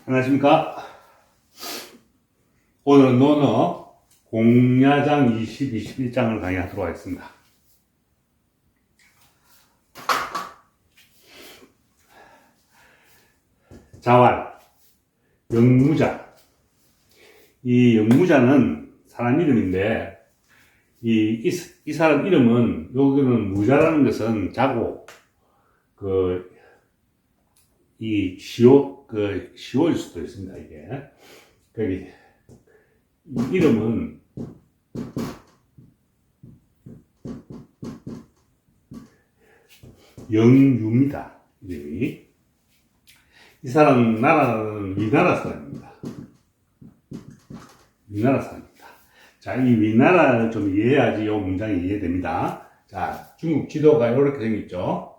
안녕하십니까. 오늘은 논어 공야장 20, 21장을 강의하도록 하겠습니다. 자왈, 영무자. 이 영무자는 사람 이름인데, 이 사람 이름은, 여기는 무자라는 것은 자고, 시오일 수도 있습니다, 이게. 이 이름은, 영유입니다, 이름이. 이 사람 나라는 위나라 사람입니다. 위나라 사람입니다. 자, 이 위나라를 좀 이해해야지 이 문장이 이해됩니다. 자, 중국 지도가 이렇게 생겼죠.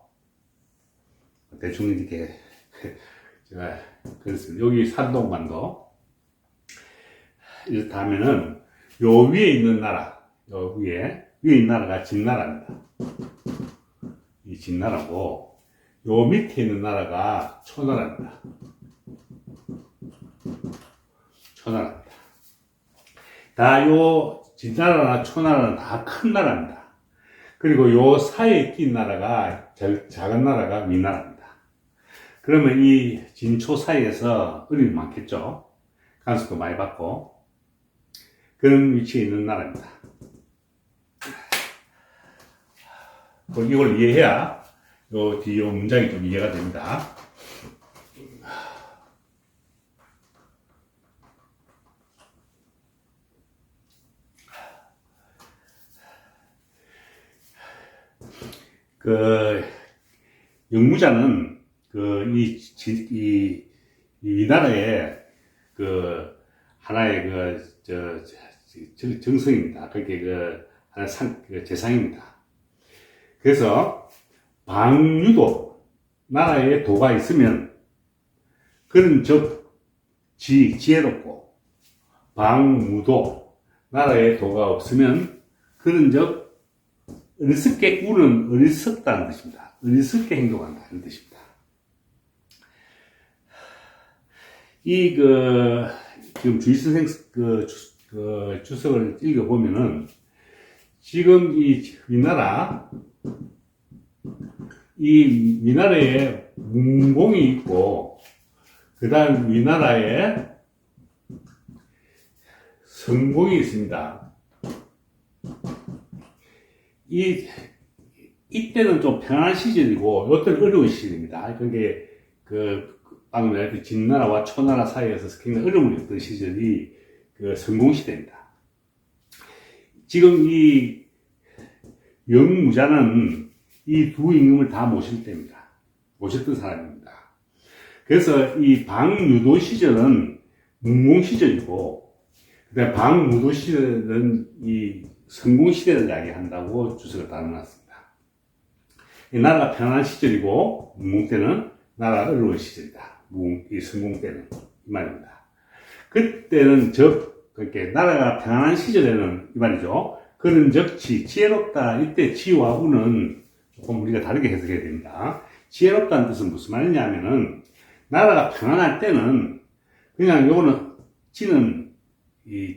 대충 이렇게 제가 그랬습니다. 여기 산동반도. 이렇다 하면은 요 위에 있는 나라, 요 위에 있는 나라가 진나라입니다. 이 진나라고, 요 밑에 있는 나라가 초나라입니다. 초나라입니다. 다 요 진나라나 초나라는 다 큰 나라입니다. 그리고 요 사이에 낀 나라가 작은 나라가 위나라입니다. 그러면 이 진초 사이에서 어려움이 많겠죠. 간섭도 많이 받고 그런 위치에 있는 나라입니다. 이걸 이해해야 요 뒤 문장이 좀 이해가 됩니다. 영무자는 이 나라의 하나의 정성입니다. 그게 하나의 재상입니다. 그래서 방유도, 나라에 도가 있으면 그런 지혜롭고, 방무도, 나라에 도가 없으면 그런 어리석게 우는 어리석다는 뜻입니다. 어리석게 행동한다는 뜻입니다. 지금 주의 선생 주석을 읽어보면은, 지금 이 위나라에 문공이 있고, 그 다음 위나라에 성공이 있습니다. 이때는 좀 편안한 시절이고, 이때는 어려운 시절입니다. 그게, 방금 말했던 진나라와 초나라 사이에서 굉장히 어려움을 겪던 시절이 성공시대입니다. 지금 이 영무자는 이 두 임금을 다 모실 때입니다. 모셨던 사람입니다. 그래서 이 방유도 시절은 문공 시절이고, 그다음 방무도 시절은 이 성공 시대를 이야기한다고 주석을 달아놨습니다. 이 나라가 편안한 시절이고, 문공 때는 나라가 어려운 시절이다. 이 성공 때는 이 말입니다. 그때는 그렇게 나라가 편안한 시절에는 이 말이죠. 그런 지혜롭다. 이때 지와 우는 조금 우리가 다르게 해석해야 됩니다. 지혜롭다는 뜻은 무슨 말이냐면은, 나라가 편안할 때는 그냥 요거는 지는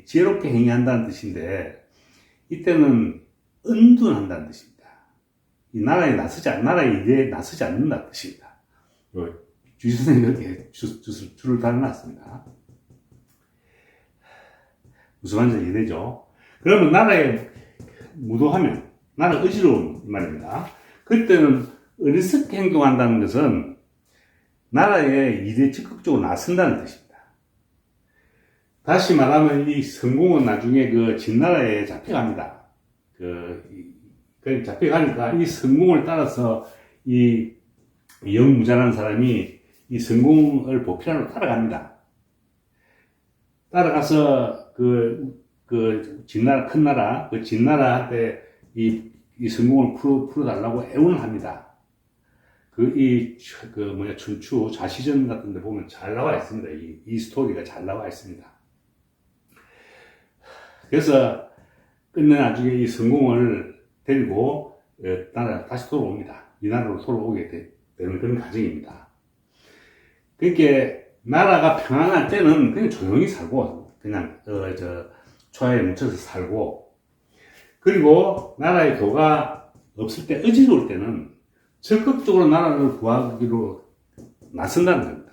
지혜롭게 행위한다는 뜻인데, 이때는 은둔한다는 뜻입니다. 이 나라에 나라의 일에 나서지 않는다는 뜻입니다. 주의 선생님이 이렇게 줄을 달아놨습니다. 무슨 말인지 이해되죠? 그러면 나라에 무도하면, 나라 의지로운 말입니다. 그때는 어리석게 행동한다는 것은 나라의 일에 적극적으로 나선다는 뜻입니다. 다시 말하면 이 성공은 나중에 진나라에 잡혀갑니다. 잡혀가니까 이 성공을 따라서 이 영무자라는 사람이 이 성공을 보편으로 따라갑니다. 따라가서 진나라, 큰 나라, 진나라한테 이 성공을 풀어달라고 애원을 합니다. 춘추 자시전 같은 데 보면 잘 나와 있습니다. 이 스토리가 잘 나와 있습니다. 그래서 끝내 나중에 이 성공을 데리고 나라 다시 돌아옵니다. 이 나라로 돌아오게 되는 그런 과정입니다. 그러니까 나라가 평안할 때는 그냥 조용히 살고, 그냥, 초야에 묻혀서 살고, 그리고 나라의 도가 없을 때, 어지러울 때는 적극적으로 나라를 구하기로 나선다는 겁니다.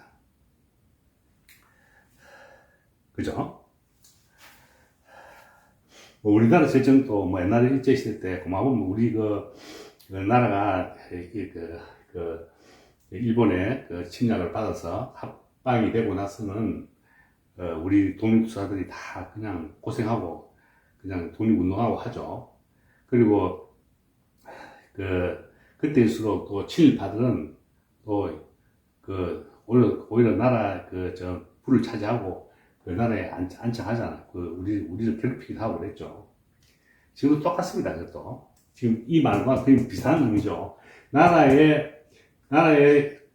그죠? 뭐 우리나라 재정도 뭐 옛날에 일제시대 때 고마우면 우리 그 나라가 일본의 그 침략을 받아서 합방이 되고 나서는 우리 독립투사들이 다 그냥 고생하고 그냥 독립운동하고 하죠. 그리고 그때일수록 또 친일파들은 또 오히려 나라 부를 차지하고 그 나라에 안착하잖아. 우리를 괴롭히기도 하고 그랬죠. 지금도 똑같습니다. 그것도. 지금 이 말과 거의 비슷한 의미죠. 나라에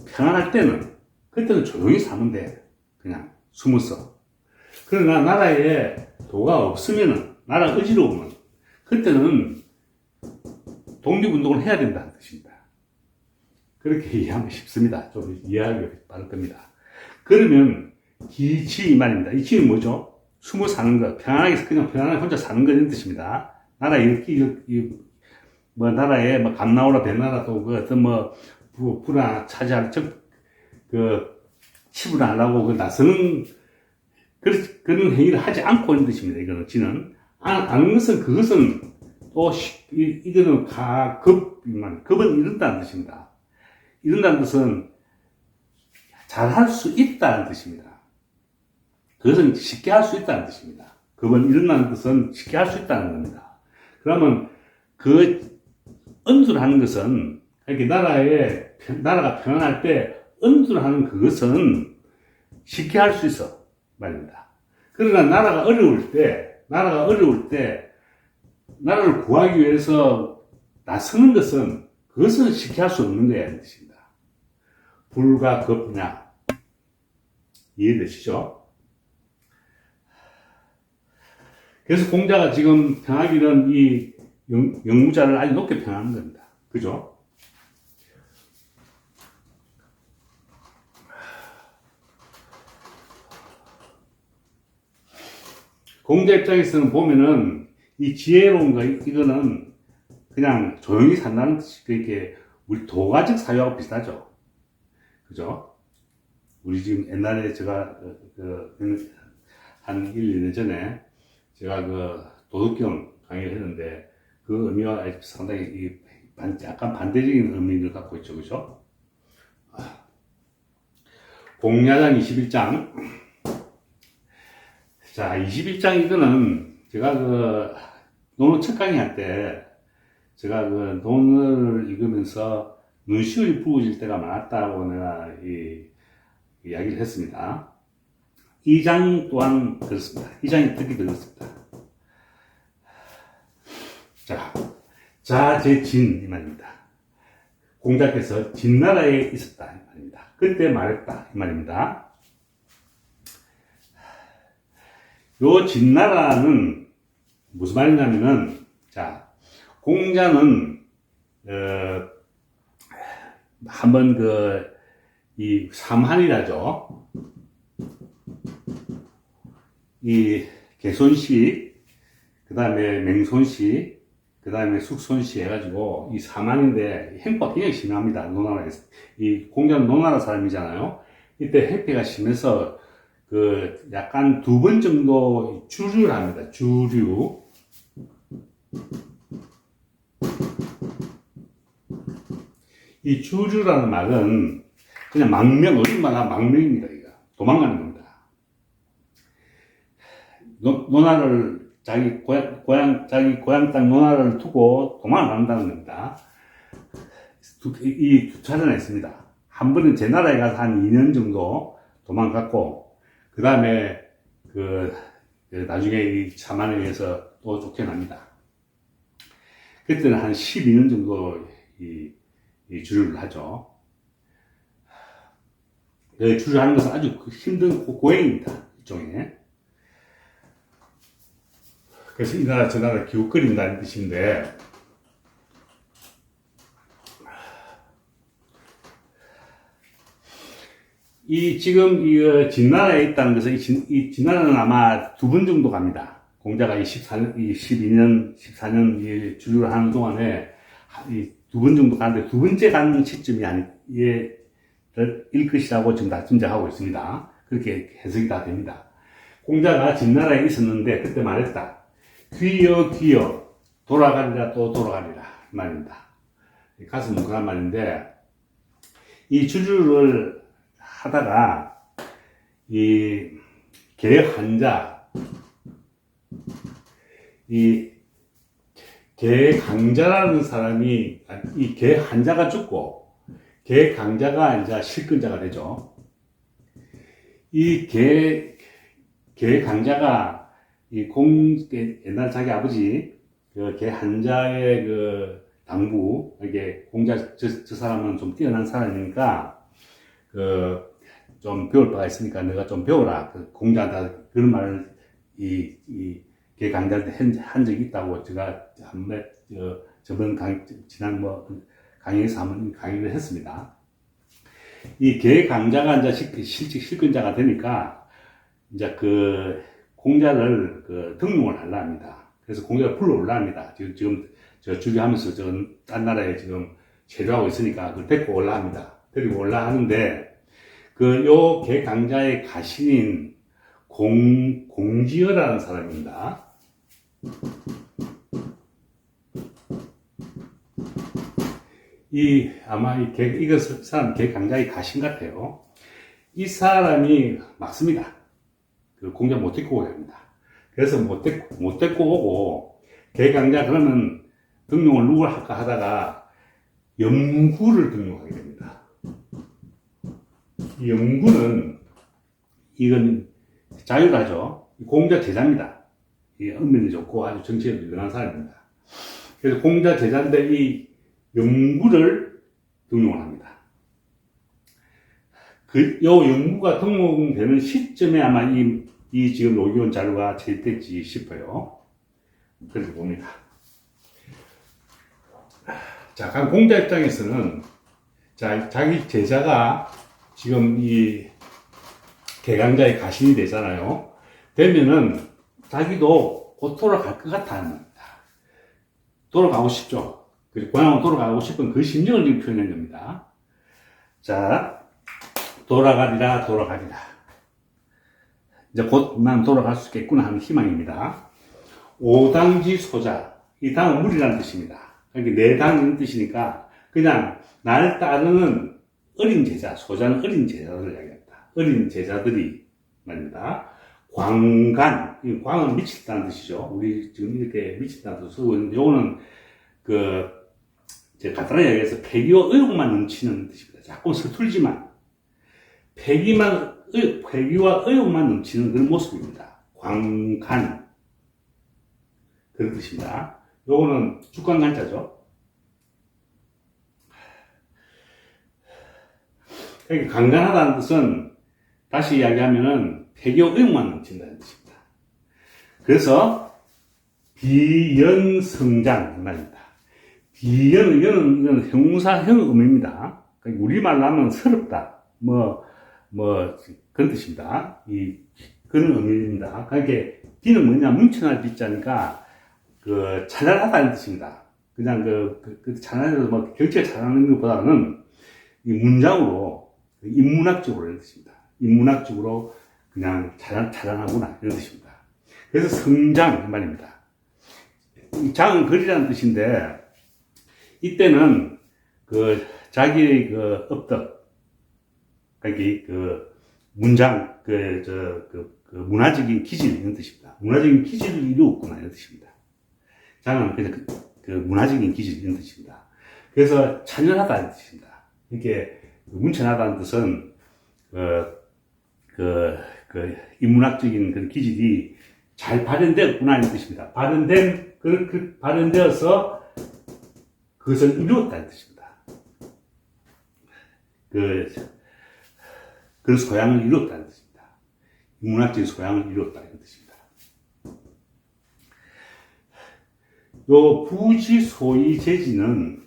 평안할 때는, 그때는 조용히 사면 돼. 그냥 숨어서. 그러나 나라에 도가 없으면은, 나라가 어지러우면, 그때는 독립운동을 해야 된다는 뜻입니다. 그렇게 이해하면 쉽습니다. 좀 이해하기 빠를 겁니다. 그러면, 기치 이 말입니다. 이 치는 뭐죠? 숨어 사는 것, 그냥 편안하게 혼자 사는 것 이런 뜻입니다. 나라에 나라에 감나오라 배나라 또 부나 차지할 치부를 하려고 나서는 그런 행위를 하지 않고 있는 뜻입니다. 이거는 지는 아는 것은 그것은 또 이거는 급은 이른다는 뜻입니다. 이른다는 뜻은 잘할 수 있다는 뜻입니다. 그것은 쉽게 할 수 있다는 뜻입니다. 급은 이른다는 뜻은 쉽게 할 수 있다는 겁니다. 그러면 언두를 하는 것은 이렇게 나라가 평안할 때 언두를 하는 그것은 쉽게 할 수 있어 말입니다. 그러나 나라가 어려울 때 나라를 구하기 위해서 나서는 것은 그것은 쉽게 할 수 없는 거야 뜻입니다. 불과 급냐 이해되시죠? 그래서 공자가 지금 평하기는 이 영무자를 아주 높게 평하는 겁니다. 그죠? 공자 입장에서는 보면은 이 지혜로운 거, 이거는 그냥 조용히 산다는 뜻이 이렇게 우리 도가적 사유하고 비슷하죠. 그죠? 우리 지금 옛날에 제가 한 1, 2년 전에 제가 도덕경 강의를 했는데 그 의미와 상당히 약간 반대적인 의미를 갖고 있죠. 그죠? 공야장 21장. 자, 21장 이거는 제가 논어 첫 강의 할 때 제가 논어를 읽으면서 눈시울이 부어질 때가 많았다고 내가 이야기를 했습니다. 이 장 또한 그렇습니다. 이 장이 특히 그렇습니다. 자, 자제진 이 말입니다. 공자께서 진나라에 있었다 이 말입니다. 그때 말했다 이 말입니다. 요 진나라는 무슨 말이냐면은, 자, 공자는 한번 이 삼한이라죠. 이 개손시, 그 다음에 맹손시, 그 다음에 숙손시 해가지고 이 삼한인데 행포가 굉장히 심합니다. 노나라에서. 이 공자는 노나라 사람이잖아요. 이때 행패가 심해서 약간 2번 정도 주류를 합니다. 주류. 이 주류라는 말은 그냥 망명, 어린말로 망명입니다. 이거. 도망가는 겁니다. 노나라를 자기 고향 땅 노나라를 두고 도망을 한다는 겁니다. 이 두 차례나 있습니다. 한 번은 제 나라에 가서 한 2년 정도 도망갔고, 그 다음에 나중에 이 사만에 의해서 또 쫓겨납니다. 그때는 한 12년 정도 이 주류를 하죠. 주류하는 것은 아주 힘든 고행입니다. 일종의. 그래서 이 나라 저 나라 기웃거린다는 뜻인데, 지금, 진나라에 있다는 것은, 이 진나라는 아마 두 번 정도 갑니다. 공자가 이 12년, 14년 주류를 하는 동안에 두 번 정도 가는데, 두 번째 가는 시점이 일 것이라고 지금 다 짐작하고 있습니다. 그렇게 해석이 다 됩니다. 공자가 진나라에 있었는데, 그때 말했다. 귀여, 돌아가리라, 또 돌아가리라. 말입니다. 가슴 뭉클한 말인데, 이 주류를 하다가, 개강자라는 사람이, 이 개한자가 죽고, 개강자가 이제 실근자가 되죠. 이 개강자가, 옛날 자기 아버지, 개한자의 당부, 이게 공자, 저 사람은 좀 뛰어난 사람이니까, 좀 배울 바가 있으니까 내가 좀 배워라. 공자한테 그런 말을, 개강자한테 한 적이 있다고 제가 저번 지난 강의에서 한번 강의를 했습니다. 이 개강자가 이제 실근자가 되니까, 이제 공자를 등용을 하려 합니다. 그래서 공자를 불러올라 합니다. 지금 저 주교하면서 딴 나라에 지금 체류하고 있으니까 그걸 데리고 올라 합니다. 데리고 올라 하는데, 요 개강자의 가신인 공지여라는 사람입니다. 아마 이거 사람 개강자의 가신 같아요. 이 사람이 막습니다. 공자 못 데리고 오게 합니다. 그래서 못 데리고 오고, 개강자 그러면 등용을 누굴 할까 하다가 염구를 등용하게 됩니다. 이 염구는, 이건 자유라죠. 공자 제자입니다. 은면이 좋고 아주 정치에 유능한 사람입니다. 그래서 공자 제자인데 이 염구를 등용을 합니다. 요 염구가 등용되는 시점에 아마 이 지금 녹여온 자료가 제일됐지 싶어요. 그렇게 봅니다. 자, 그럼 공자 입장에서는, 자기 제자가 지금 이 개강자의 가신이 되잖아요. 되면은 자기도 곧 돌아갈 것 같다는 겁니다. 돌아가고 싶죠. 그리고 고향으로 돌아가고 싶은 그 심정을 지금 표현한 겁니다. 자, 돌아가리라. 이제 곧 난 돌아갈 수 있겠구나 하는 희망입니다. 오당지 소자. 이 당은 물이라는 뜻입니다. 그러니까 내당이라는 뜻이니까 그냥 날 따르는 어린 제자, 소자는 어린 제자들을 이야기합니다. 어린 제자들이 말입니다. 광간, 이 광은 미쳤다는 뜻이죠. 우리 지금 이렇게 미쳤다는 뜻을 쓰고 있는데, 요거는 제가 간단하게 얘기해서 패기와 의욕만 넘치는 뜻입니다. 자꾸 서툴지만 패기와 의욕만 넘치는 그런 모습입니다. 광간, 그런 뜻입니다. 요거는 죽광간자죠. 그러니까 강간하다는 뜻은 다시 이야기하면은 패기와 의욕만 넘친다는 뜻입니다. 그래서 비연성장 말입니다. 이건 형용사형 의미입니다. 그러니까 우리말로 하면 서럽다, 그런 뜻입니다. 그런 의미입니다. 그러니까 비는 뭐냐, 뭉쳐날 비자니까 찬란하다는 뜻입니다. 그냥 찬란해서 경치가 찬란한 것보다는 이 문장으로, 인문학적으로 이런 뜻입니다. 인문학적으로 그냥 찬란하구나 이런 뜻입니다. 그래서 성장 말입니다. 장은 글이라는 뜻인데, 이때는 자기의 업덕, 문장, 문화적인 기질 이런 뜻입니다. 문화적인 기질을 이루었구나 이런 뜻입니다. 장은 그냥 문화적인 기질 이런 뜻입니다. 그래서 찬연하다는 뜻입니다. 이렇게 문천하다는 뜻은 인문학적인 그런 기질이 잘 발현되었구나 이런 뜻입니다. 발현되어서 그것을 이루었다는 뜻입니다. 그 소양을 이루었다는 뜻입니다. 인문학적인 소양을 이루었다는 뜻입니다. 요 부지소이재지는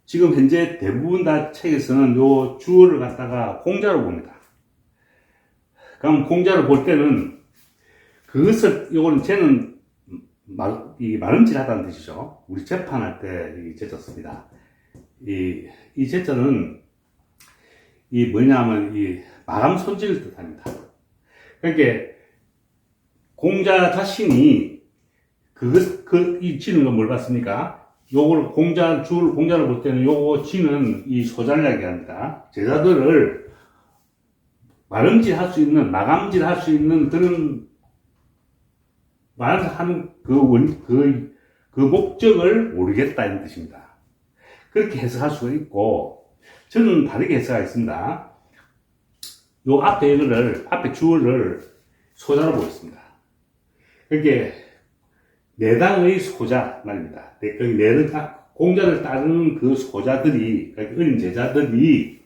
지금 현재 대부분 다 책에서는 요 주어를 갖다가 공자로 봅니다. 그럼 공자로 볼 때는 그것을, 요거는 쟤는 말음질하다는 뜻이죠. 우리 재판할 때 이 제자 씁니다. 이 제자는 뭐냐면 이 마감 손질을 뜻합니다. 그러니까 공자 자신이 이 지는 건 뭘 봤습니까? 요걸 공자를 볼 때는 요거 지는 이 소자를 이야기합니다. 제자들을 마감질 할 수 있는 그런 말하는 그 목적을 모르겠다 이런 뜻입니다. 그렇게 해석할 수가 있고, 저는 다르게 해석하겠습니다. 요 앞에 주어를 소자로 보겠습니다. 그게 내당의 소자 말입니다. 공자를 따르는 그 소자들이, 어린 제자들이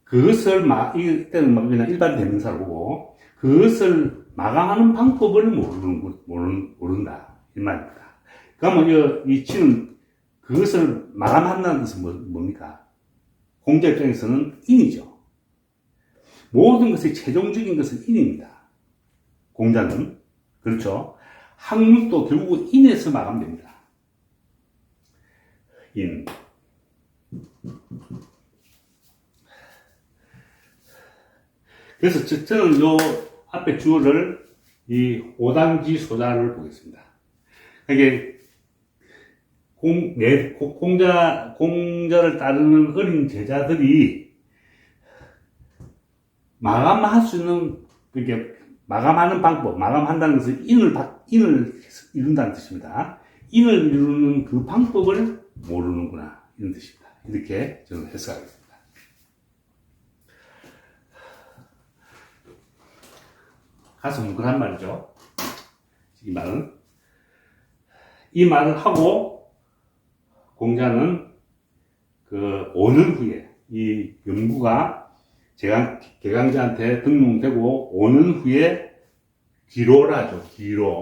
그것을 이때는 그냥 일반 대명사로 보고 그것을 마감하는 방법을 모른다 이 말입니다. 그러면 이 치는 그것을 마감한다는 것은 뭡니까? 공자 입장에서는 인이죠. 모든 것의 최종적인 것은 인입니다. 공자는. 그렇죠. 학문도 결국 인에서 마감됩니다. 인. 그래서 저는 요 앞에 주어를 이 오당지 소자를 보겠습니다. 이게 공자를 따르는 어린 제자들이 마감할 수 있는, 그게 마감하는 방법, 마감한다는 것은 인을 이룬다는 뜻입니다. 인을 이루는 그 방법을 모르는구나 이런 뜻입니다. 이렇게 저는 해석하겠습니다. 가슴 뭉클한 말이죠. 이 말을 하고 공자는 오는 후에 이 연구가 개강자한테 등록되고 오는 후에 기로라죠. 기로.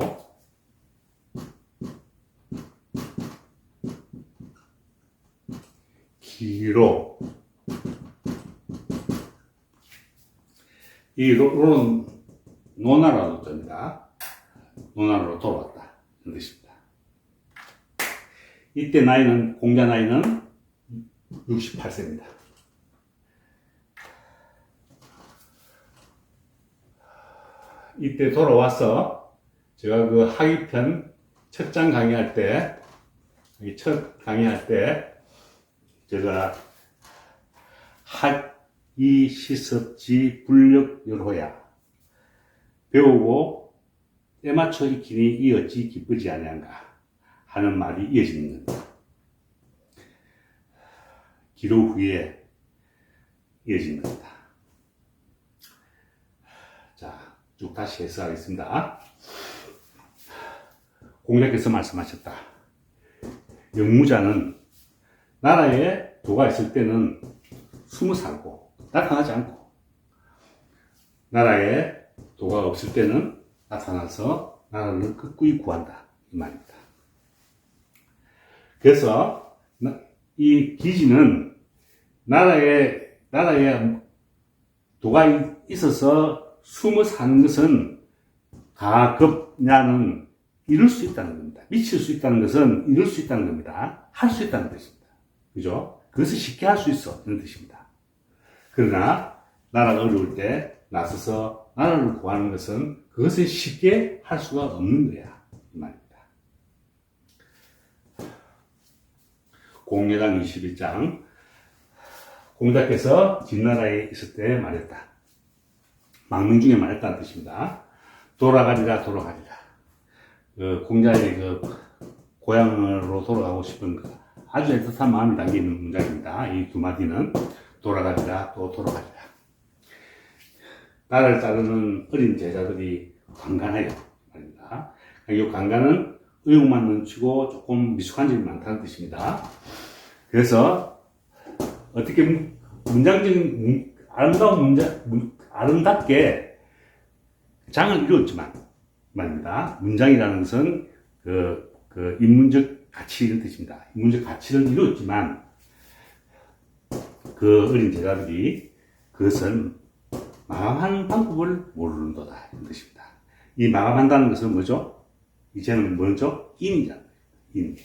이 로는 노나라로 뜹니다. 노나라로 돌아왔다. 이런 뜻입니다. 이때 공자 나이는 68세입니다. 이때 돌아와서 제가 그 학위편 첫 장 강의할 때 제가 학이 시습지 불력열호야 배우고 때맞춰 익히니 이 어찌 기쁘지 아니한가 하는 말이 이어지는 겁니다. 기로 후에 이어지는 겁니다. 자, 쭉 다시 해석하겠습니다. 공자께서 말씀하셨다. 영무자는 나라에 도가 있을 때는 숨어 살고 나타나지 않고, 나라에 도가 없을 때는 나타나서 나라를 극구히 구한다 이 말입니다. 그래서 이 기지는 나라에 도가 있어서 숨어 사는 것은 가급냐는 이룰 수 있다는 겁니다. 미칠 수 있다는 것은 이룰 수 있다는 겁니다. 할 수 있다는 뜻입니다. 그죠? 그것을 쉽게 할 수 있어 이런 뜻입니다. 그러나 나라가 어려울 때 나서서 나라를 구하는 것은 그것을 쉽게 할 수가 없는 거야 이 말입니다. 공예당 21장 공자께서 진나라에 있을 때 말했다. 망명 중에 말했다는 뜻입니다. 돌아가리라. 공자의 고향으로 돌아가고 싶은 아주 애틋한 마음이 담겨 있는 문장입니다. 이 두 마디는 돌아가리라. 나라를 따르는 어린 제자들이 관간해요 말입니다. 이 관간은 의욕만 넘치고 조금 미숙한 점이 많다는 뜻입니다. 그래서 어떻게 아름답게 장을 이루었지만 말입니다. 문장이라는 것은 인문적 가치 이런 뜻입니다. 인문적 가치를 이루었지만 그 어린 제자들이 그것을 마감하는 방법을 모르는도다. 이런 뜻입니다. 이 마감한다는 것은 뭐죠? 이제는 뭐죠? 인이잖아요. 인.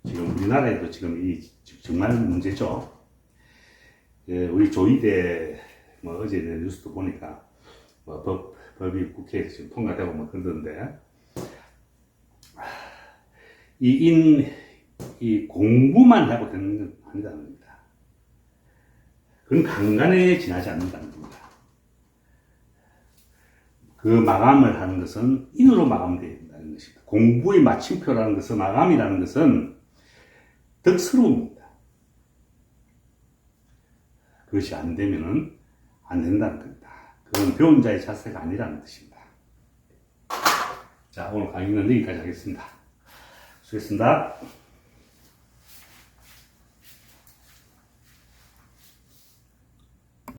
지금 우리나라에도 지금 이 정말 문제죠. 예, 우리 조이대 뭐 어제 뉴스도 보니까 뭐 법이 국회에서 지금 통과되고 뭐 그러던데 이 공부만 하고 되는 건 아니다는 겁니다. 그건 강간에 지나지 않는다는 겁니다. 그 마감을 하는 것은 인으로 마감되어야 된다는 것입니다. 공부의 마침표라는 것은 마감이라는 것은 덕스러움입니다. 그것이 안 되면은 안 된다는 겁니다. 그건 배운 자의 자세가 아니라는 뜻입니다. 자, 오늘 강의는 여기까지 하겠습니다. 수고했습니다.